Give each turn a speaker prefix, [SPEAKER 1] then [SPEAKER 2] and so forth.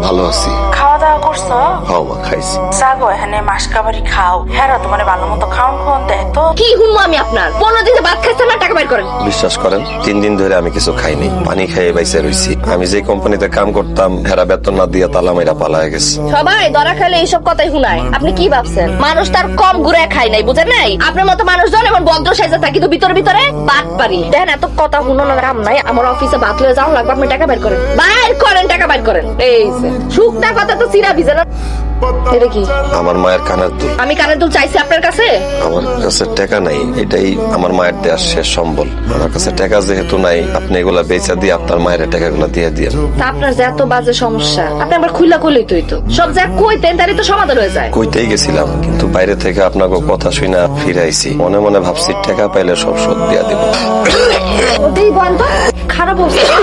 [SPEAKER 1] ভালো আছি।
[SPEAKER 2] খাওয়া দাওয়া করছো?
[SPEAKER 1] হ্যাঁ মা, খাইছি।
[SPEAKER 2] যাগো এখানে মাসকাবারি খাও, হ্যাঁ তোমার ভালো মতো খাওন দেয় তো।
[SPEAKER 3] কি শুনবো আমি আপনার? 15 দিনে ভাত খাইছেন না, টাকা বের করেন।
[SPEAKER 1] বিশ্বাস করেন 3 দিন ধরে আমি কিছু খাইনি, পানি খাইয়ে বাইসে রইছি। আমি যে কোম্পানিতে কাম করতাম হেরা বেতন না দিয়ে তালা মাইরা পালায় গেছে।
[SPEAKER 3] সবাই ধরা খাইলে এইসব কথাই শুনায়। আপনি কি ভাবছেন মানুষ তার কম ঘুরে খায় নাই, বুঝেন নাই? আপনার মতো মানুষজন এমন ভদ্র সাইজে থাকে, কিন্তু ভিতরে ভিতরে বাদ পারি। দেখেন এত কথা শুনুন কাম নাই। আমার অফিসে ভাত লয়ে যাওয়া লাগবে, আপনি টাকা বের করেন। বাইর করেন, টাকা বাইর করেন। এই যে শুকনা কথা তো চিরা ভিজে না। এটা কি?
[SPEAKER 1] আমার মায়ের কানের দুল।
[SPEAKER 3] আমি কানের দুল চাইছি আপনার কাছে?
[SPEAKER 1] আমার কাছে টাকা নাই, এটাই আমার মায়ের দেওয়ার শেষ সম্বল। আমার কাছে টাকা যেহেতু নাই, আপনি এগুলা বেচা দিয়ে আপনার মায়ের টাকাগুলা দিয়ে দিয়েন।
[SPEAKER 3] তা আপনার যে এত বাজে সমস্যা, আপনি আবার খুইলা কইলেই তো সব যা কইতেন তারই তো সমাধান হয়ে যায়।
[SPEAKER 1] কইতেই গেছিলাম, কিন্তু বাইরে থেকে আপনাকে কথা শুনে ফিরাইছি। মনে মনে ভাবছি টাকা পাইলে সব শোধ দিয়া দিব।
[SPEAKER 3] ওটাই বন্ধ খারাপ অবস্থা।